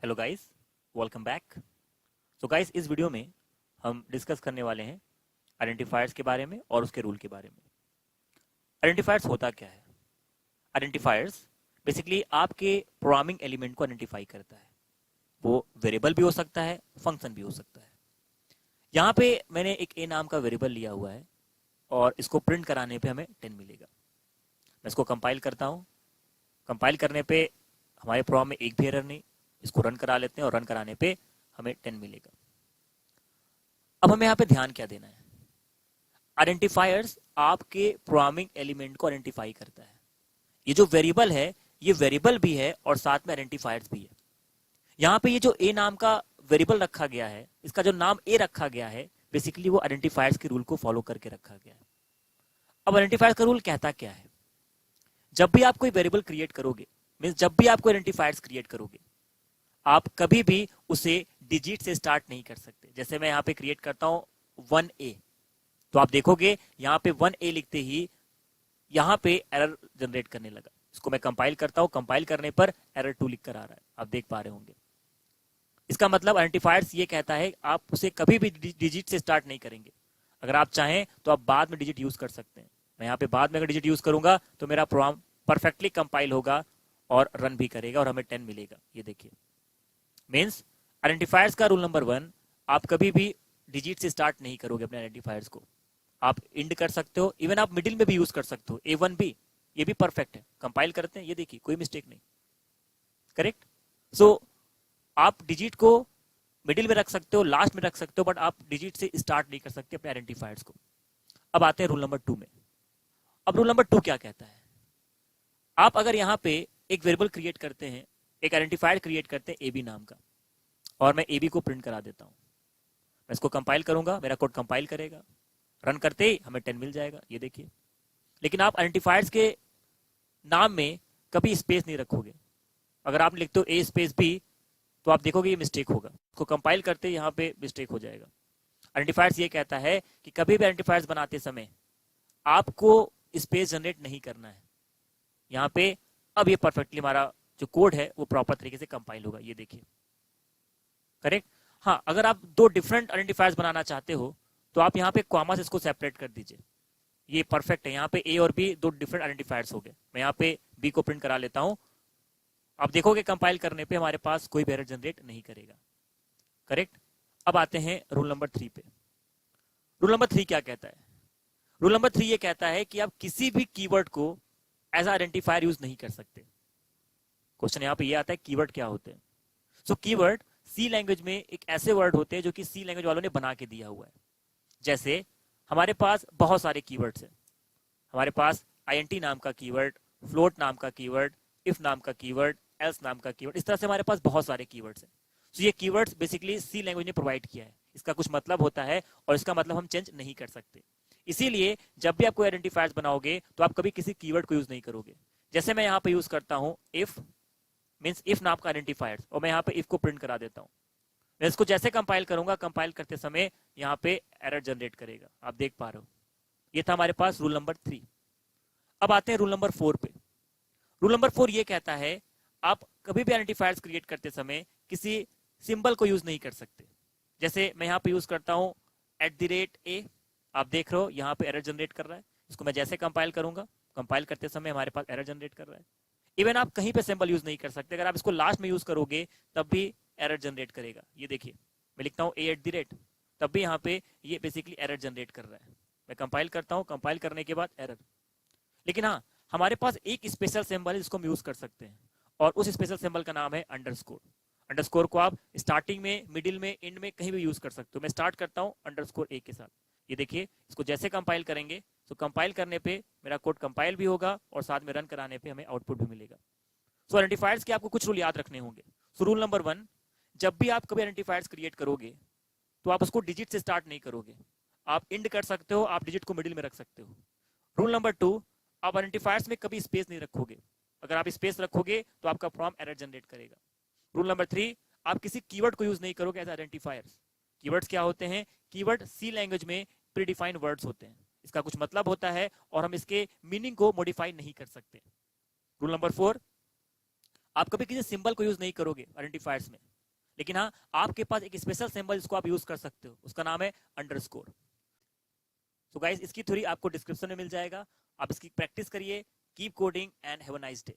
Hello guys, welcome back. So guys, इस video में हम डिस्कस करने वाले हैं आइडेंटिफायर्स के बारे में और उसके रूल के बारे में। आइडेंटिफायर्स होता क्या है? आइडेंटिफायर्स बेसिकली आपके प्रोग्रामिंग एलिमेंट को आइडेंटिफाई करता है। वो वेरिएबल भी हो सकता है, फंक्शन भी हो सकता है। यहाँ पे मैंने एक ए नाम का वेरिएबल लिया हुआ है और इसको प्रिंट कराने पे हमें 10 मिलेगा। मैं इसको कंपाइल करता हूँ। कंपाइल करने पे हमारे प्रोग्राम में एक भी एरर नहीं। इसको रन करा लेते हैं और रन कराने पे हमें 10 मिलेगा। अब हमें यहाँ पे ध्यान क्या देना है? आइडेंटिफायर्स आपके प्रोग्रामिंग एलिमेंट को आइडेंटिफाई करता है। ये जो वेरिएबल है, ये वेरिएबल भी है और साथ में आइडेंटिफायर्स भी है। यहाँ पे ये जो ए नाम का वेरिएबल रखा गया है, इसका जो नाम ए रखा गया है, बेसिकली वो आइडेंटिफायर्स के रूल को फॉलो करके रखा गया है। अब आइडेंटिफायर्स का रूल कहता क्या है? जब भी आप कोई वेरिएबल क्रिएट करोगे, मींस जब भी आप कोई आइडेंटिफायर्स क्रिएट करोगे, आप कभी भी उसे डिजिट से स्टार्ट नहीं कर सकते। जैसे मैं यहाँ पे क्रिएट करता हूं 1A, तो आप देखोगे यहाँ पे 1A लिखते ही यहाँ पे एरर जनरेट करने लगा। इसको मैं कंपाइल करता हूं, कंपाइल करने पर एरर 2 लिख कर आ रहा है, आप देख पा रहे होंगे। इसका मतलब आइडेंटिफायर्स ये कहता है आप उसे कभी भी डिजिट से स्टार्ट नहीं करेंगे। अगर आप चाहें तो आप बाद में डिजिट यूज कर सकते हैं। मैं यहाँ पे बाद में अगर डिजिट यूज करूंगा तो मेरा प्रोग्राम परफेक्टली कंपाइल होगा और रन भी करेगा और हमें 10 मिलेगा। ये देखिए, मीन्स आइडेंटिफायर्स का रूल नंबर 1, आप कभी भी डिजिट से स्टार्ट नहीं करोगे अपने आइडेंटिफायर्स को। आप इंड कर सकते हो, इवन आप मिडिल में भी यूज कर सकते हो। A1B, ये भी परफेक्ट है। कंपाइल करते हैं, ये देखिए कोई मिस्टेक नहीं, करेक्ट। सो आप डिजिट को मिडिल में रख सकते हो, लास्ट में रख सकते हो, बट आप डिजिट से स्टार्ट नहीं कर सकते अपने आइडेंटिफायर्स को। अब आते हैं रूल नंबर 2 में। अब रूल नंबर 2 क्या कहता है? आप अगर यहाँ पे एक वेरिएबल क्रिएट करते हैं, एक आइडेंटिफायर क्रिएट करते हैं AB नाम का, और मैं AB को प्रिंट करा देता हूं। मैं इसको कंपाइल करूंगा, मेरा कोड कंपाइल करेगा, रन करते ही हमें 10 मिल जाएगा, ये देखिए। लेकिन आप आइडेंटिफायर्स के नाम में कभी स्पेस नहीं रखोगे। अगर आप लिखते हो A स्पेस B, तो आप देखोगे ये मिस्टेक होगा। इसको कंपाइल करते ही यहाँ पे मिस्टेक हो जाएगा। आइडेंटिफायर्स ये कहता है कि कभी भी आइडेंटिफायर्स बनाते समय आपको स्पेस जनरेट नहीं करना है यहाँ पे। अब ये परफेक्टली हमारा जो कोड है वो प्रॉपर तरीके से कंपाइल होगा, ये देखिए, करेक्ट। हाँ, अगर आप दो डिफरेंट आइडेंटिफायर्स बनाना चाहते हो तो आप यहाँ पे कॉमा से इसको सेपरेट कर दीजिए। ये परफेक्ट है। यहाँ पे A और B दो डिफरेंट आइडेंटिफायर्स हो गए। मैं यहाँ पे B को प्रिंट करा लेता हूँ। आप देखोगे कंपाइल करने पे हमारे पास कोई भी एरर जनरेट नहीं करेगा, करेक्ट। अब आते हैं रूल नंबर 3 पे। रूल नंबर 3 क्या कहता है? रूल नंबर 3 ये कहता है कि आप किसी भी कीवर्ड को एज आइडेंटिफायर यूज नहीं कर सकते। क्वेश्चन यहाँ पे ये आता है, कीवर्ड क्या होते हैं? सो कीवर्ड सी लैंग्वेज में एक ऐसे वर्ड होते हैं जो कि सी लैंग्वेज वालों ने बना के दिया हुआ है। जैसे हमारे पास बहुत सारे कीवर्ड्स हैं। हमारे पास INT नाम का कीवर्ड, फ्लोट नाम का कीवर्ड, इफ नाम का कीवर्ड, एल्स नाम का कीवर्ड, इस तरह से हमारे पास बहुत सारे कीवर्ड्स हैं। सो ये कीवर्ड्स बेसिकली सी लैंग्वेज ने प्रोवाइड किया है। इसका कुछ मतलब होता है और इसका मतलब हम चेंज नहीं कर सकते। इसीलिए जब भी आप कोई आइडेंटिफायर्स बनाओगे तो आप कभी किसी कीवर्ड को यूज नहीं करोगे। जैसे मैं यहाँ पे यूज करता हूँ इफ, मीन्स इफ नाम का आइडेंटिफायर्स, और मैं यहाँ पे इफ को प्रिंट करा देता हूँ। मैं इसको जैसे कंपाइल करूंगा, कंपाइल करते समय यहाँ पे एरर जनरेट करेगा, आप देख पा रहे हो। ये था हमारे पास रूल नंबर 3। अब आते हैं रूल नंबर 4 पे। रूल नंबर 4 ये कहता है आप कभी भी आइडेंटिफायर्स क्रिएट करते समय किसी सिंबल को यूज नहीं कर सकते। जैसे मैं यहाँ पे यूज करता हूँ @A, आप देख रहे हो यहाँ पे एरर जनरेट कर रहा है। इसको मैं जैसे कंपाइल करूंगा, कंपाइल करते समय हमारे पास एरर जनरेट कर रहा है। इवन आप कहीं पे सिंबल यूज नहीं कर सकते। अगर आप इसको लास्ट में यूज करोगे तब भी एरर जनरेट करेगा। ये देखिए, मैं लिखता हूँ A@, तब भी यहाँ पे ये बेसिकली एरर जनरेट कर रहा है। मैं कंपाइल करता हूँ, कंपाइल करने के बाद एरर। लेकिन हाँ, हमारे पास एक स्पेशल सिंबल है जिसको हम यूज कर सकते हैं, और उस स्पेशल सिंबल का नाम है अंडरस्कोर। अंडरस्कोर को आप स्टार्टिंग में, मिडिल में, एंड में कहीं भी यूज कर सकते हो। मैं स्टार्ट करता हूँ _A के साथ। ये देखिए, इसको जैसे कंपाइल करेंगे तो कंपाइल करने पे मेरा कोड कंपाइल भी होगा और साथ में रन कराने पे हमें आउटपुट भी मिलेगा। सो आइडेंटिफायर्स के आपको कुछ रूल याद रखने होंगे। सो रूल नंबर 1, जब भी आप कभी आइडेंटिफायर्स क्रिएट करोगे तो आप उसको डिजिट से स्टार्ट नहीं करोगे। आप इंड कर सकते हो, आप डिजिट को मिडिल में रख सकते हो। रूल नंबर 2, आप आइडेंटिफायर्स में कभी स्पेस नहीं रखोगे। अगर आप स्पेस रखोगे तो आपका प्रोग्राम एरर जनरेट करेगा। रूल नंबर 3, आप किसी कीवर्ड को यूज नहीं करोगे एज आइडेंटिफायर्स। कीवर्ड्स क्या होते हैं? कीवर्ड सी लैंग्वेज में प्रीडिफाइंड वर्ड्स होते हैं। इसका कुछ मतलब होता है और हम इसके मीनिंग को मॉडिफाई नहीं कर सकते। रूल नंबर 4, आप कभी किसी सिंबल को यूज नहीं करोगे आइडेंटिफायर्स में। लेकिन हाँ, आपके पास एक स्पेशल सिंबल जिसको आप यूज कर सकते हो, उसका नाम है अंडरस्कोर। सो गाइस, इसकी थ्योरी आपको डिस्क्रिप्शन में मिल जाएगा, आप इसकी प्रैक्टिस करिए। Keep coding and have a nice day.